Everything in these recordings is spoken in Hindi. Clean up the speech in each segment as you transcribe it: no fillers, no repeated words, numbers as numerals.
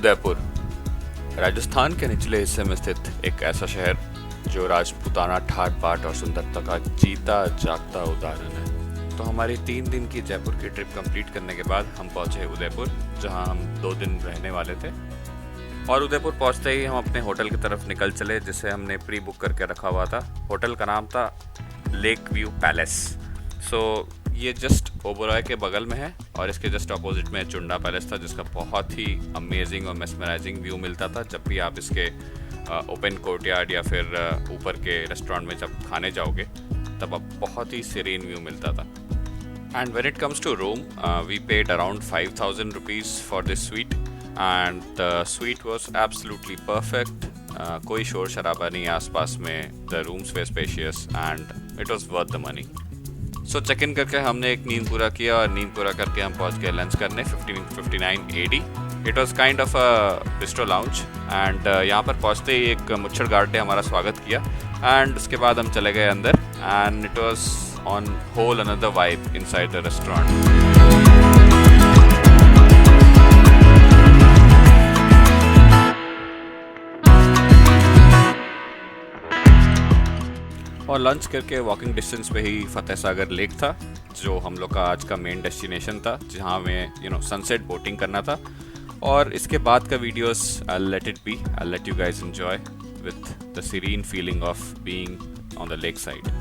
उदयपुर राजस्थान के निचले हिस्से में स्थित एक ऐसा शहर जो राजपूताना ठाट बाट और सुंदरता का जीता जागता उदाहरण है। तो हमारी 3 दिन की जयपुर की ट्रिप कंप्लीट करने के बाद हम पहुंचे उदयपुर, जहां हम 2 दिन रहने वाले थे। और उदयपुर पहुंचते ही हम अपने होटल की तरफ निकल चले, जिसे हमने प्री बुक करके रखा हुआ था। होटल का नाम था लेक व्यू पैलेस। ये जस्ट ओबरॉय के बगल में है और इसके जस्ट अपोजिट में चुंडा पैलेस था, जिसका बहुत ही अमेजिंग और मेस्मराइजिंग व्यू मिलता था। जब भी आप इसके ओपन कोर्टयार्ड या फिर ऊपर के रेस्टोरेंट में जब खाने जाओगे तब आप बहुत ही सीरीन व्यू मिलता था। And when it comes to room, we paid around 5,000 rupees for this suite and the suite was absolutely perfect. कोई शोर शराबा नहीं आसपास में। The rooms were spacious and it was worth the money. So check in करके हमने एक नींद पूरा किया और नींद पूरा करके हम पहुंच गए लंच करने 1559 AD। It was kind of a bistro lounge and यहाँ पर पहुंचते ही एक मुच्छड़ गार्ड ने हमारा स्वागत किया एंड उसके बाद हम चले गए अंदर and it was on whole another vibe inside the restaurant. और लंच करके वॉकिंग डिस्टेंस पे ही फतेह सागर लेक था, जो हम लोग का आज का मेन डेस्टिनेशन था, जहाँ में सनसेट बोटिंग करना था। और इसके बाद का videos I'll let it be, I'll let you guys enjoy with the serene feeling of being on the lake side.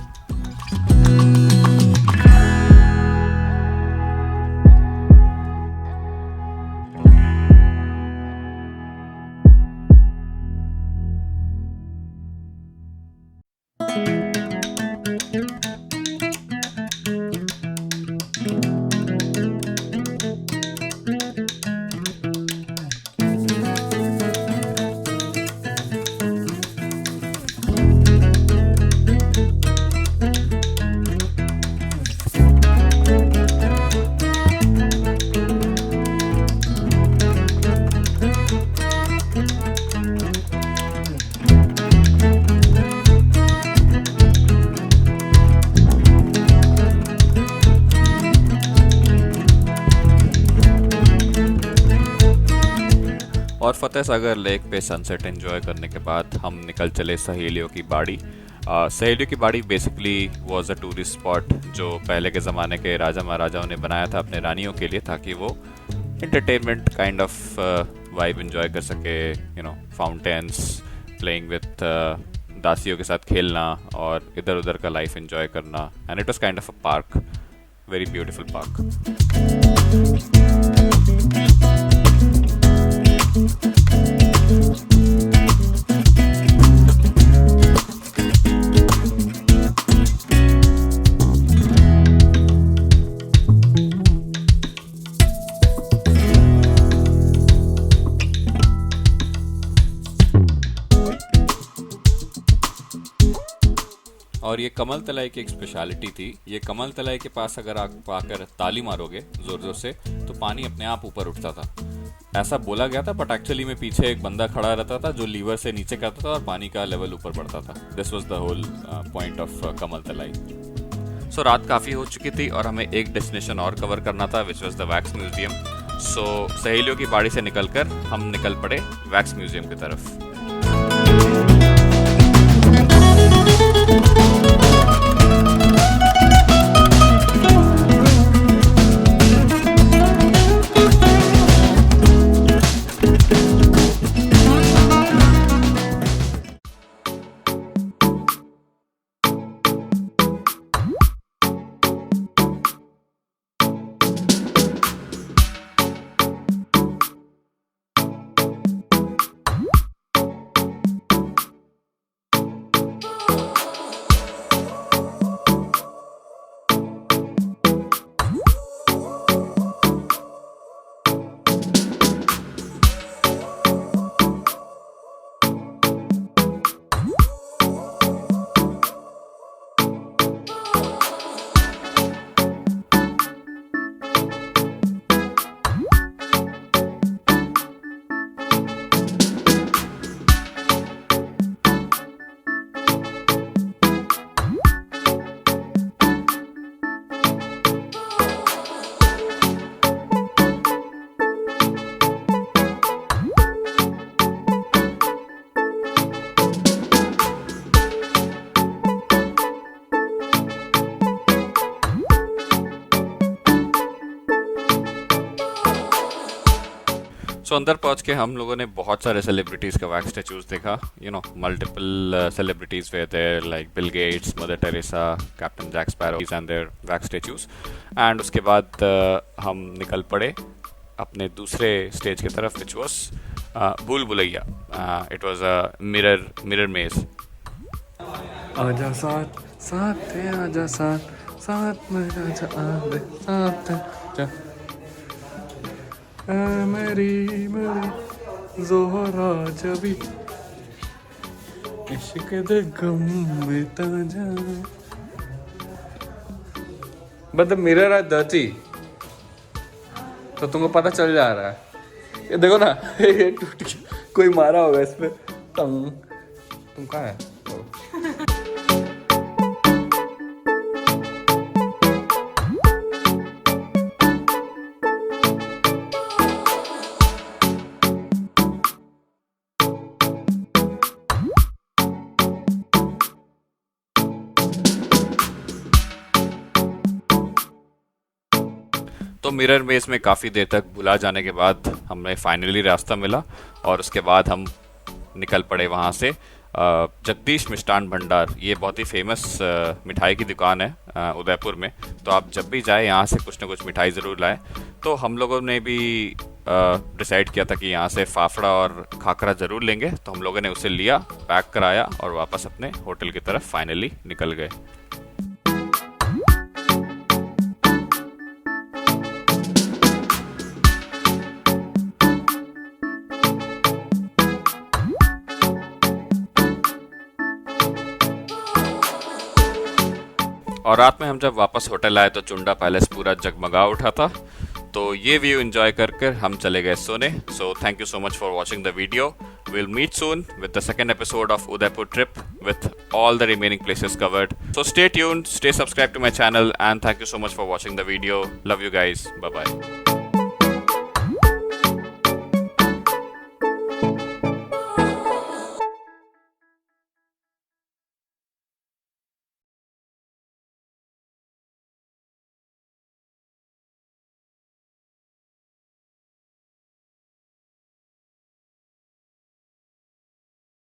और फतेह सागर लेक पे सनसेट एंजॉय करने के बाद हम निकल चले सहेलियों की बाड़ी। सहेलियों की बाड़ी basically was a tourist spot जो पहले के ज़माने के राजा महाराजाओं ने बनाया था अपने रानियों के लिए, ताकि वो entertainment kind of vibe enjoy कर सके। फाउंटेन्स, प्लेइंग विथ दासियों के साथ खेलना और इधर उधर का लाइफ एंजॉय करना। And it was kind of a park, very beautiful park. और ये कमल तलाई की एक स्पेशलिटी थी। ये कमल तलाई के पास अगर आप आकर ताली मारोगे जोर जोर से तो पानी अपने आप ऊपर उठता था। ऐसा बोला गया था, बट एक्चुअली में पीछे एक बंदा खड़ा रहता था जो लीवर से नीचे करता था और पानी का लेवल ऊपर बढ़ता था। This was the whole point of Kamal Talai. So रात काफ़ी हो चुकी थी और हमें एक डेस्टिनेशन और कवर करना था, which was the wax museum. So सहेलियों की बाड़ी से निकलकर हम निकल पड़े वैक्स म्यूजियम की तरफ। सो अंदर पहुंच के हम लोगों ने बहुत सारे सेलिब्रिटीज का वैक्स स्टेचूज देखा, multiple celebrities were there like Bill Gates, Mother Teresa, Captain Jack Sparrow and their wax statues. And उसके बाद हम निकल पड़े अपने दूसरे स्टेज की तरफ, विच वॉज भूल Bhulaiyaa. It was a mirror मेज। आजा साथ साथ है, आजा साथ साथ में आजा, आजा साथ जा ऐ मेरी मेरी जोहरा जबी इश्क दे गम में ताजा। But the mirror are dirty, तो तुमको पता चल जा रहा है। ये देखो ना, ये टूट गया, कोई मारा होगा इस पे। तुम कहाँ है? तो मिरर मेज में काफ़ी देर तक भुला जाने के बाद हमें फाइनली रास्ता मिला, और उसके बाद हम निकल पड़े वहाँ से। जगदीश मिष्ठान भंडार, ये बहुत ही फेमस मिठाई की दुकान है उदयपुर में। तो आप जब भी जाए यहाँ से कुछ ना कुछ मिठाई ज़रूर लाए। तो हम लोगों ने भी डिसाइड किया था कि यहाँ से फाफड़ा और खाकरा ज़रूर लेंगे। तो हम लोगों ने उसे लिया, पैक कराया और वापस अपने होटल की तरफ फाइनली निकल गए। और रात में हम जब वापस होटल आए तो चुंडा पैलेस पूरा जगमगा उठा था। तो ये व्यू एंजॉय कर हम चले गए सोने। So thank you so much for watching the video. Will meet soon with the second episode of Udaipur trip with all the remaining places covered. So stay tuned, stay subscribed to my channel, and thank you so much for watching the video. Love you guys. Bye bye.